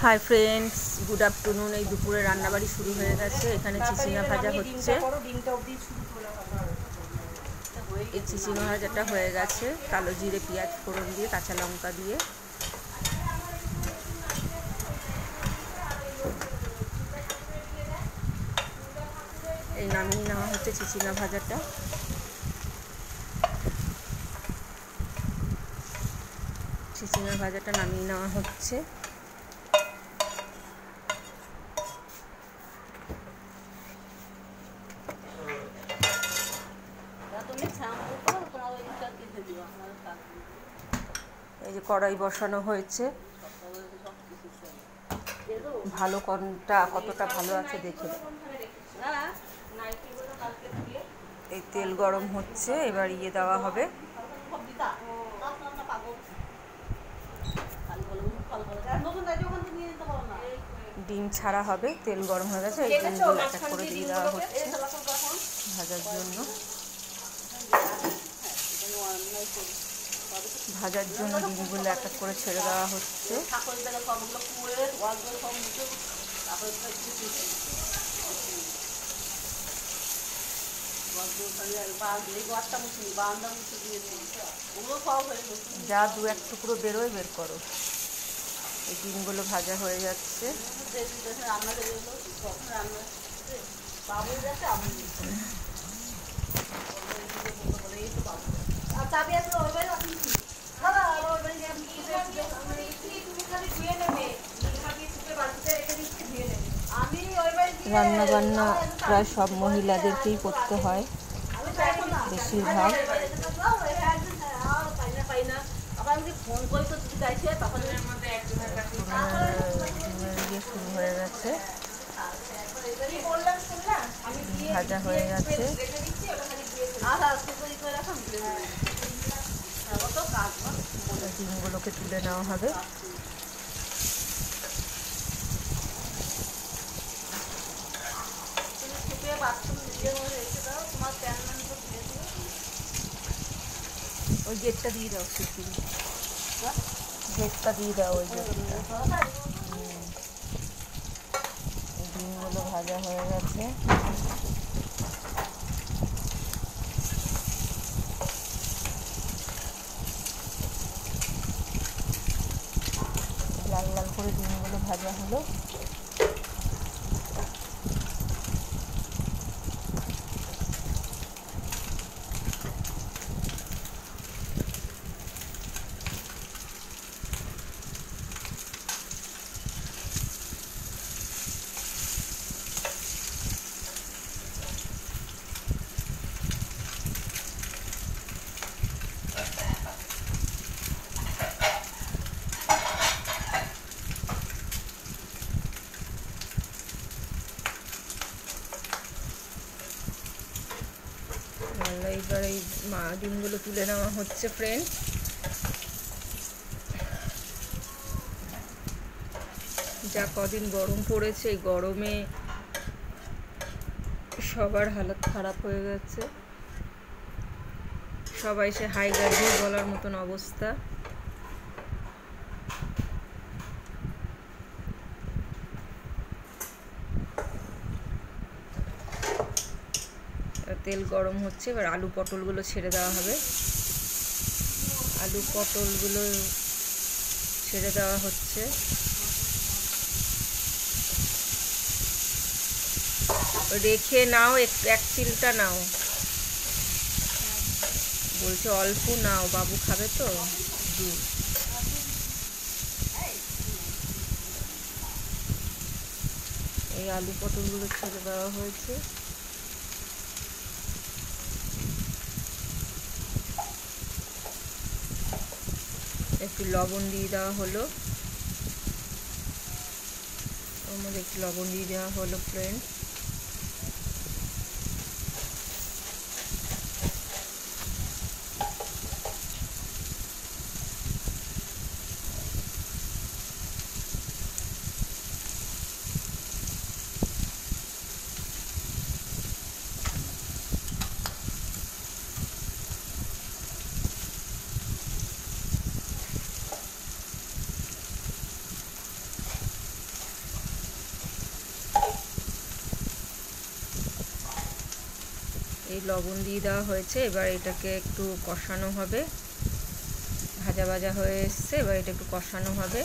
Hi friends, good afternoon. এই দুপুরে রান্নাবাড়ি শুরু হয়ে গেছে। এখানে চিচিঙ্গা ভাজা হচ্ছে। এই চিচিঙ্গা ভাজাটা হয়ে গেছে কালো জিরে পেঁয়াজ ফোড়ন দিয়ে, কাঁচা লঙ্কা দিয়ে। এই নামিয়ে নেওয়া হচ্ছে চিচিঙ্গা ভাজাটা। চিচিঙ্গা ভাজাটা নামিয়ে নেওয়া হচ্ছে। এই যে কড়াই বসানো হয়েছে। ভালো কোনটা কতটা ভালো আছে দেখে। এই তেল গরম হচ্ছে, এবার দেওয়া হবে। ডিম ছাড়া হবে। তেল গরম হয়ে গেছে, এই ডিমগুলো এক এক করে দিয়ে দেওয়া হচ্ছে ভাজার জন্য। ভাজার জন্য ডিমগুলো এক এক করে ছেড়ে দেওয়া হচ্ছে। যা দু এক টুকরো বেরোয় বের করো। এই ডিমগুলো ভাজা হয়ে যাচ্ছে। রান্না বান্না প্রায় সব মহিলাদেরকেই করতে হয় বেশিরভাগ। শুরু হয়ে গেছে, ভাজা হয়ে গেছে। ডিমগুলোকে তুলে নেওয়া হবে। ওই গেটটা দিয়ে দাও, গেটটা দিয়ে দাও। ওই গেটটা। ডিমগুলো ভাজা হয়ে গেছে। লাল লাল করে ডিমগুলো ভাজা হলো। এইবার এই ডিমগুলো তুলে নেওয়া হচ্ছে ফ্রেন্ড। যা কদিন গরম পড়েছে, এই গরমে সবার হালত খারাপ হয়ে গেছে। সবাই সে হাই গার্ডে বলার মতন অবস্থা। তেল গরম হচ্ছে, এবার আলু পটলগুলো ছেড়ে দেওয়া হবে। আলু পটলগুলো ছেড়ে দেওয়া হচ্ছে। রেখে নাও, এক চিলটা নাও বলছে, অল্প নাও, বাবু খাবে তো। এই আলু পটলগুলো ছেড়ে দেওয়া হয়েছে। একটু লবণ দিয়ে দেওয়া হলো। ওর মধ্যে একটু লবণ দিয়ে দেওয়া হলো ফ্রেন্ড। এই লবণ দিয়ে দেওয়া হয়েছে। এবার এটাকে একটু কষানো হবে, ভাজা ভাজা হয়ে এসছে, এবার এটা একটু কষানো হবে।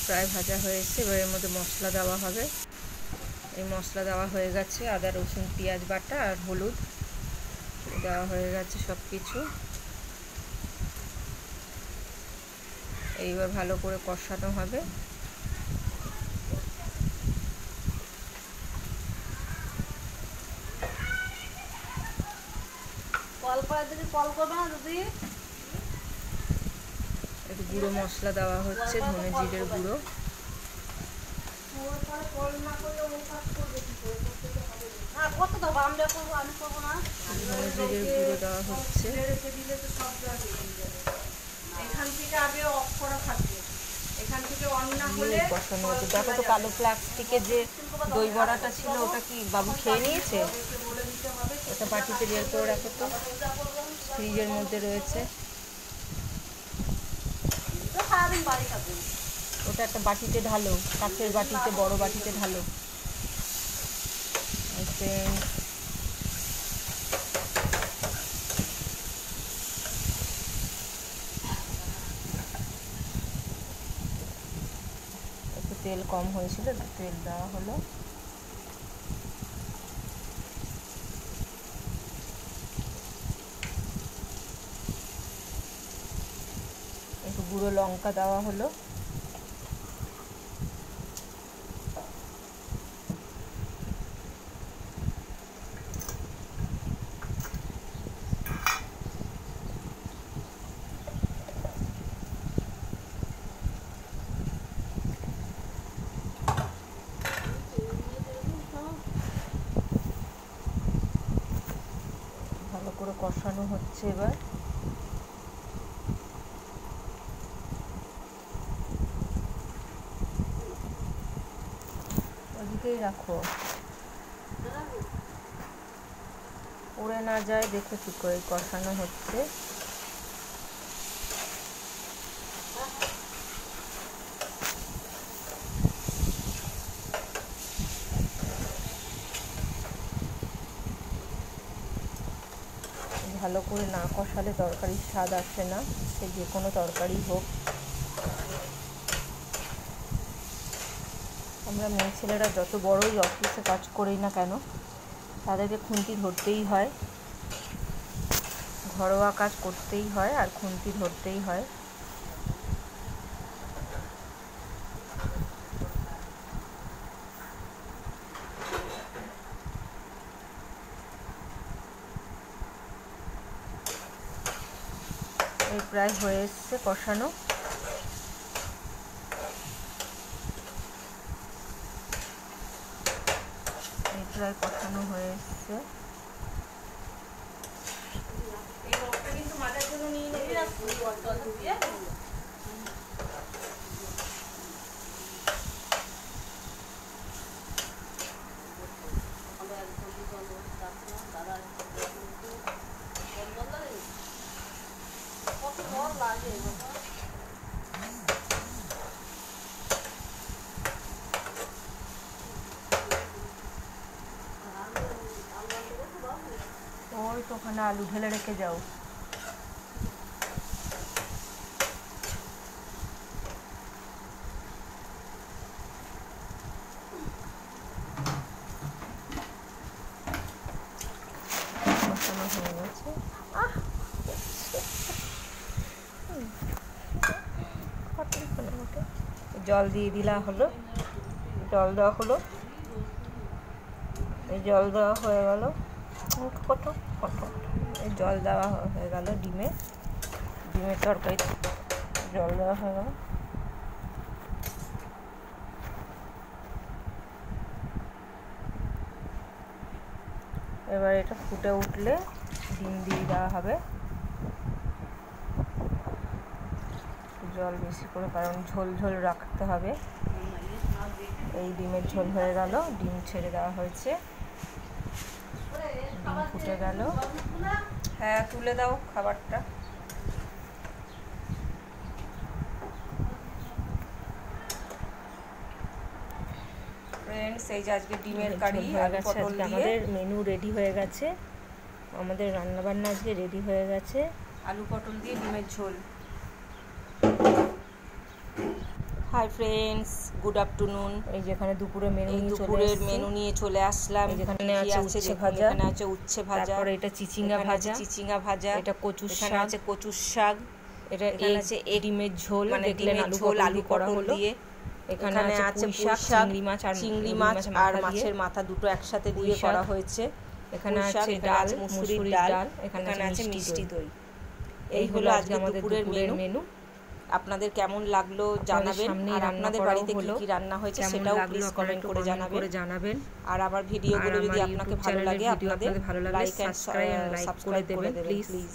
প্রায় ভাজা হয়ে এসছে, এবার এর মধ্যে মশলা দেওয়া হবে। এই মশলা দেওয়া হয়ে গেছে, আদা রসুন পেঁয়াজ বাটা আর হলুদ দেওয়া হয়ে গেছে সব কিছু। এইবার ভালো করে কষানো হবে। একটু গুঁড়ো মশলা দেওয়া হচ্ছে, ধনে জিরের গুঁড়ো। ধনে জিরের গুঁড়ো দেওয়া হচ্ছে। কষানো হচ্ছে। দেখো তো কালো প্লাস্টিকের যে দই বড়াটা ছিল ওটা কি বাবু খেয়ে নিয়েছে? ওটা বাটিতে বের করে রাখো তো, ফ্রিজের মধ্যে রয়েছে। ওটা একটা বাটিতে ঢালো, কাঠের বাটিতে, বড় বাটিতে ঢালো। একটু তেল কম হয়েছিল, একটু তেল দেওয়া হলো। একটু গুঁড়ো লঙ্কা দেওয়া হলো। ভালো করে কষানো হচ্ছে। এবার ওদিকেই রাখো, উড়ে না যায় দেখে ঠিক করে কষানো হচ্ছে। ভালো করে না কষালে তরকারির স্বাদ আসে না, সে যে কোনো তরকারি হোক। আমরা মেয়ে ছেলেরা যত বড়ই অফিসে কাজ করি না কেন, তাদেরকে খুন্তি ধরতেই হয়, ঘরোয়া কাজ করতেই হয়, আর খুন্তি ধরতেই হয়। এই প্রায় হয়ে এসছে কষানো। এই প্রায় কষানো হয়ে এসছে। ওই তো ওখানে আলু ঢেলে রেখে যাও। কষানো হয়ে গেছে। জল দিয়ে দিলা হলো, জল দেওয়া হলো। এই জল দেওয়া হয়ে গেল, এই জল দেওয়া হয়ে গেল। ডিমের তরকারি জল দেওয়া হয়ে গেল। এবার এটা ফুটে উঠলে ডিম দিয়ে দেওয়া হবে। জল বেশি করে, কারণ ঝোল ঝোল রাখতে হবে। এই ডিমের ঝোল হয়ে গেল, ডিম ছেড়ে দেওয়া হয়েছে, ডিম ফুটে গেল। হ্যাঁ, তুলে দাও খাবারটা। ফ্রেন্ডস, এই যে আজকে ডিমের কারি আলু পটল দিয়ে আমাদের মেনু রেডি হয়ে গেছে। আমাদের রান্নাবান্না আজকে রেডি হয়ে গেছে। আলু পটল দিয়ে ডিমের ঝোল। Hi friends, good afternoon. এই যেখানে দুপুরের মেনু নিয়ে চলে আসলাম। যেখানে আছে উচ্ছে ভাজা, এখানে আছে উচ্ছে ভাজা, তারপরে এটা চিচিঙ্গা ভাজা, এটা কচুর শাক, এখানে আছে কচুর শাক, এখানে আছে ডিমের ঝোল, মানে ডিমের ঝোল আলু পটল দিয়ে। এখানে আছে পুঁই শাক, চিংড়ি মাছ আর মাছের মাথা দুটো একসাথে দিয়ে করা হয়েছে। এখানে আছে ডাল, মুসুরির ডাল, এখানে আছে মিষ্টি দই। এই হলো আজকে আমাদের দুপুরের মেনু। আপনাদের কেমন লাগলো জানাবেন, আর আপনাদের বাড়িতে কি কি রান্না হয়েছে সেটাও প্লিজ কমেন্ট করে জানাবেন। আর আমার ভিডিওগুলো যদি আপনাকে ভালো লাগে, আপনাদের লাইক এন্ড সাবস্ক্রাইব করে দেবেন প্লিজ।